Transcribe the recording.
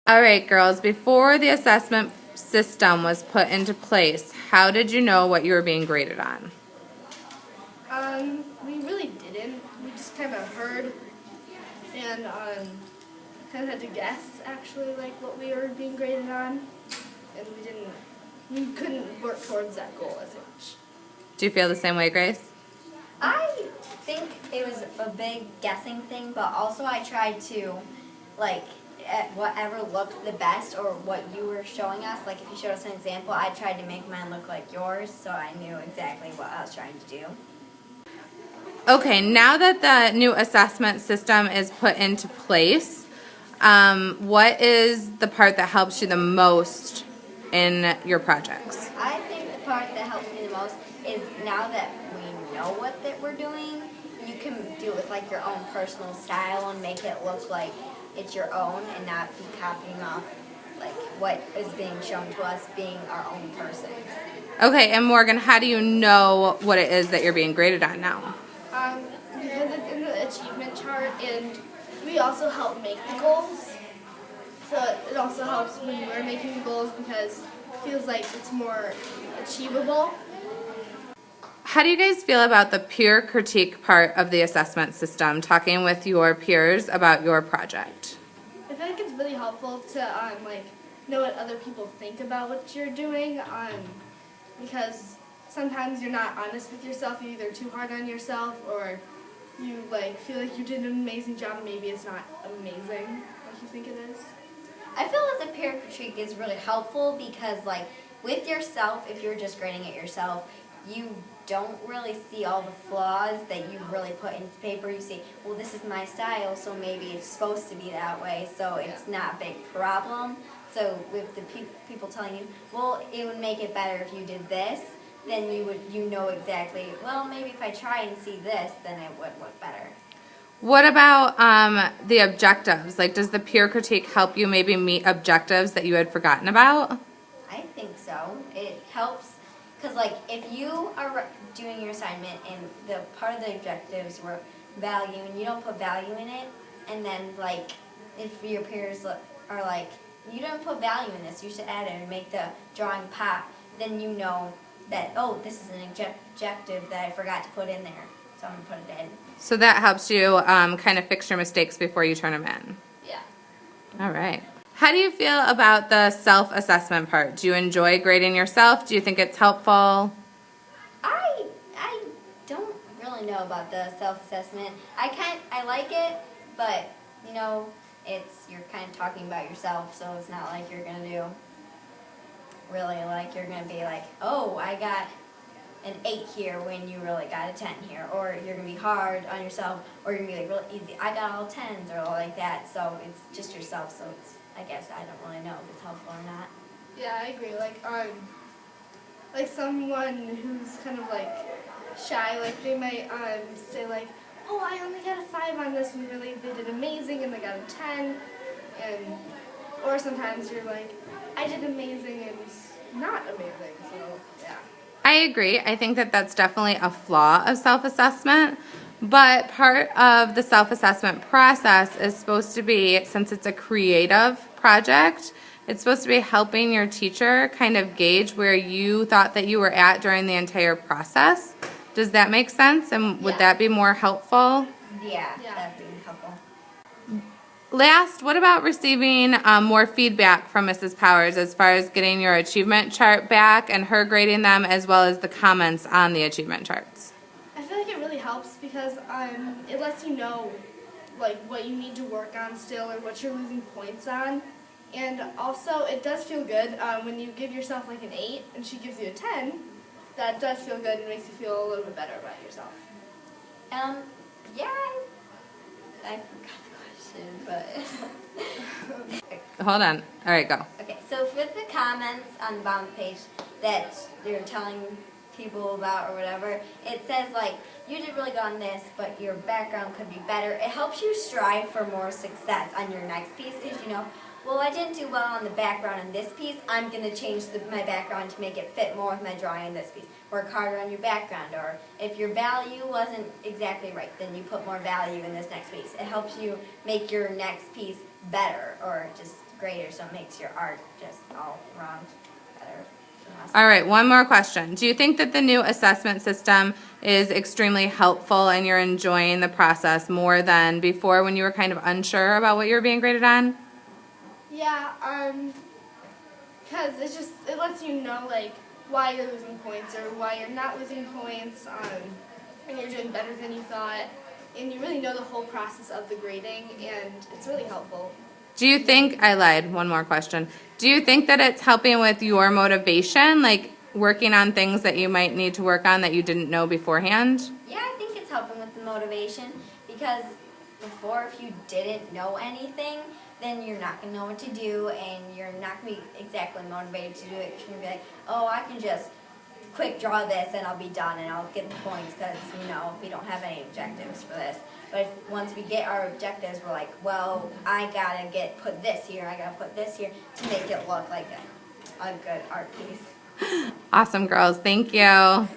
All right, girls, before the assessment system was put into place, how did you know what you were being graded on? We really didn't. We just kind of heard and kind of had to guess actually like what we were being graded on, and we couldn't work towards that goal as much. Do you feel the same way, Grace? I think it was a big guessing thing, but also I tried to, like, at whatever looked the best or what you were showing us, like if you showed us an example, I tried to make mine look like yours so I knew exactly what I was trying to do. Okay, now that the new assessment system is put into place, what is the part that helps you the most in your projects? I think the part that helps me the most is now that we know what that we're doing, you can do it with like your own personal style and make it look like it's your own and not be copying off like what is being shown to us being our own person. Okay, and Morgan, how do you know what it is that you're being graded on now? Because it's in the achievement chart, and we also help make the goals. So it also helps when we're making the goals because it feels like it's more achievable. How do you guys feel about the peer critique part of the assessment system, talking with your peers about your project? I feel like it's really helpful to like know what other people think about what you're doing, because sometimes you're not honest with yourself. You're either too hard on yourself or you like feel like you did an amazing job and maybe it's not amazing like you think it is. I feel that the peer critique is really helpful because, like, with yourself, if you're just grading it yourself, you don't really see all the flaws that you really put into paper. You see, well, this is my style, so maybe it's supposed to be that way, so it's not a big problem. So with the people telling you, well, it would make it better if you did this, then you know exactly, well, maybe if I try and see this, then it would look better. What about the objectives? Like, does the peer critique help you maybe meet objectives that you had forgotten about? I think so. It helps because, like, if you are doing your assignment and the part of the objectives were value and you don't put value in it, and then, like, if your peers are like, you don't put value in this, you should add it and make the drawing pop, then you know that, oh, this is an objective that I forgot to put in there, so I'm going to put it in. So that helps you kind of fix your mistakes before you turn them in. Yeah. All right. How do you feel about the self-assessment part? Do you enjoy grading yourself? Do you think it's helpful? I don't really know about the self-assessment. I like it, but, you know, you're kind of talking about yourself, so it's not like you're going to do really like you're going to be like, oh, I got an 8 here when you really got a 10 here, or you're going to be hard on yourself, or you're going to be like real easy, I got all 10s, or like that. So it's just yourself, so I guess I don't really know if it's helpful or not. Yeah, I agree. Like someone who's kind of like shy, like they might say like, oh, I only got a 5 on this, and really they did amazing, and they got a 10, or sometimes you're like, I did amazing and it's not amazing. So yeah. I agree. I think that that's definitely a flaw of self-assessment. But part of the self-assessment process is supposed to be, since it's a creative project, it's supposed to be helping your teacher kind of gauge where you thought that you were at during the entire process. Does that make sense? And would that be more helpful? Yeah, that'd be helpful. Last, what about receiving more feedback from Mrs. Powers as far as getting your achievement chart back and her grading them, as well as the comments on the achievement charts? I feel like it really helps because it lets you know like what you need to work on still or what you're losing points on. And also it does feel good when you give yourself like an 8 and she gives you a 10. That does feel good and makes you feel a little bit better about yourself. Yeah, I forgot the question, but... Hold on. All right, go. Okay, so with the comments on the bottom of the page that you're telling people about or whatever, it says like, you did really good on this, but your background could be better. It helps you strive for more success on your next piece because you know, well, I didn't do well on the background in this piece. I'm going to change my background to make it fit more with my drawing in this piece. Work harder on your background. Or if your value wasn't exactly right, then you put more value in this next piece. It helps you make your next piece better or just greater, so it makes your art just all around better. All right, one more question. Do you think that the new assessment system is extremely helpful and you're enjoying the process more than before when you were kind of unsure about what you were being graded on? Yeah, because it lets you know, like, why you're losing points or why you're not losing points, and you're doing better than you thought, and you really know the whole process of the grading, and it's really helpful. Do you think, I lied, one more question. Do you think that it's helping with your motivation, like working on things that you might need to work on that you didn't know beforehand? Yeah, I think it's helping with the motivation because before, if you didn't know anything, then you're not going to know what to do and you're not going to be exactly motivated to do it. You're going to be like, oh, I can just quick draw this and I'll be done and I'll get the points because, we don't have any objectives for this. But once we get our objectives, we're like, well, I got to put this here, I got to put this here to make it look like a good art piece. Awesome, girls. Thank you.